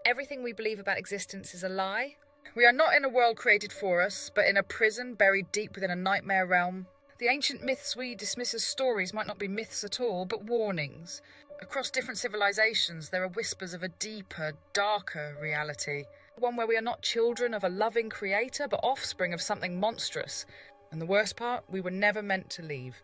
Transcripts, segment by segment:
Everything we believe about existence is a lie. We are not in a world created for us, but in a prison buried deep within a nightmare realm. The ancient myths we dismiss as stories might not be myths at all, but warnings. Across different civilizations, there are whispers of a deeper, darker reality. One where we are not children of a loving creator, but offspring of something monstrous. And the worst part, we were never meant to leave.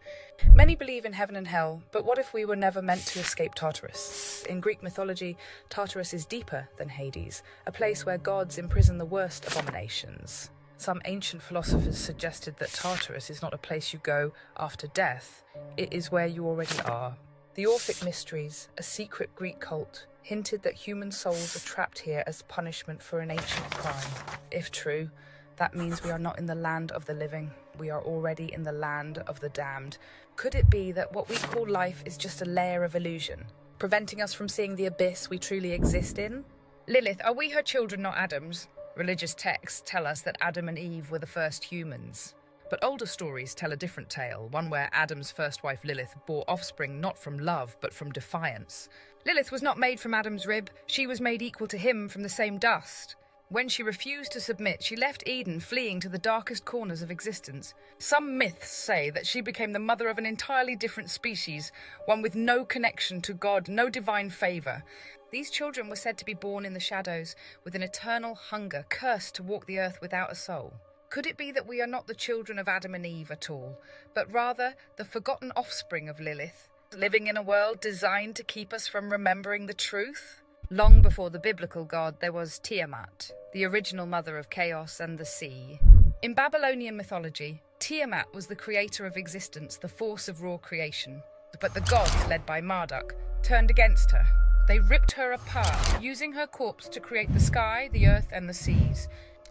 Many believe in heaven and hell, but what if we were never meant to escape Tartarus? In Greek mythology, Tartarus is deeper than Hades, a place where gods imprison the worst abominations. Some ancient philosophers suggested that Tartarus is not a place you go after death, it is where you already are. The Orphic Mysteries, a secret Greek cult, hinted that human souls are trapped here as punishment for an ancient crime. If true, that means we are not in the land of the living, we are already in the land of the damned. Could it be that what we call life is just a layer of illusion, preventing us from seeing the abyss we truly exist in? Lilith, are we her children, not Adam's? Religious texts tell us that Adam and Eve were the first humans. But older stories tell a different tale, one where Adam's first wife Lilith bore offspring not from love, but from defiance. Lilith was not made from Adam's rib, she was made equal to him from the same dust. When she refused to submit, she left Eden, fleeing to the darkest corners of existence. Some myths say that she became the mother of an entirely different species, one with no connection to God, no divine favour. These children were said to be born in the shadows, with an eternal hunger, cursed to walk the earth without a soul. Could it be that we are not the children of Adam and Eve at all, but rather the forgotten offspring of Lilith, living in a world designed to keep us from remembering the truth? Long before the biblical god, there was Tiamat, the original mother of chaos and the sea. In Babylonian mythology, Tiamat was the creator of existence, the force of raw creation. But the gods, led by Marduk, turned against her. They ripped her apart, using her corpse to create the sky, the earth, and the seas.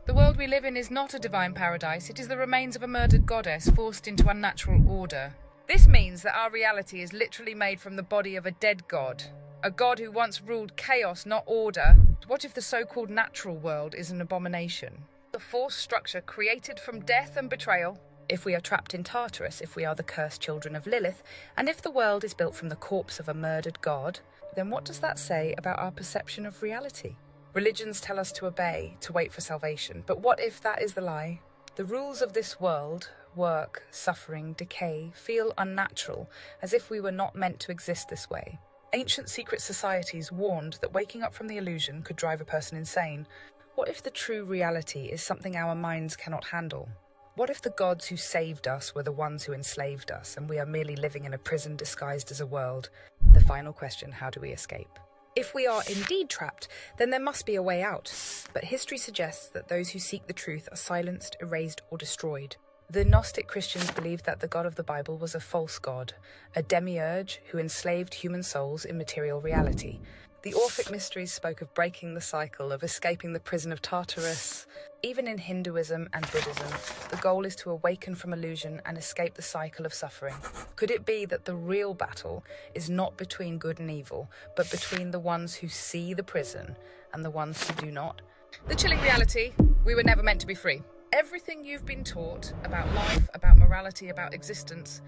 The world we live in is not a divine paradise, it is the remains of a murdered goddess forced into unnatural order. This means that our reality is literally made from the body of a dead god. A god who once ruled chaos, not order. What if the so-called natural world is an abomination? The force structure created from death and betrayal? If we are trapped in Tartarus, if we are the cursed children of Lilith, and if the world is built from the corpse of a murdered god, then what does that say about our perception of reality? Religions tell us to obey, to wait for salvation, but what if that is the lie? The rules of this world, work, suffering, decay, feel unnatural, as if we were not meant to exist this way. Ancient secret societies warned that waking up from the illusion could drive a person insane. What if the true reality is something our minds cannot handle? What if the gods who saved us were the ones who enslaved us, and we are merely living in a prison disguised as a world? The final question, how do we escape? If we are indeed trapped, then there must be a way out. But history suggests that those who seek the truth are silenced, erased, or destroyed. The Gnostic Christians believed that the God of the Bible was a false god, a demiurge who enslaved human souls in material reality. The Orphic Mysteries spoke of breaking the cycle, of escaping the prison of Tartarus. Even in Hinduism and Buddhism, the goal is to awaken from illusion and escape the cycle of suffering. Could it be that the real battle is not between good and evil, but between the ones who see the prison and the ones who do not? The chilling reality, we were never meant to be free. Everything you've been taught about life, about morality, about existence,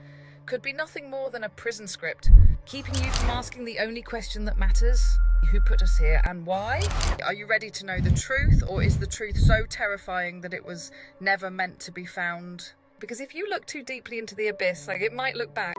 could be nothing more than a prison script, keeping you from asking the only question that matters: who put us here and why? Are you ready to know the truth, or is the truth so terrifying that it was never meant to be found? Because if you look too deeply into the abyss, it might look back.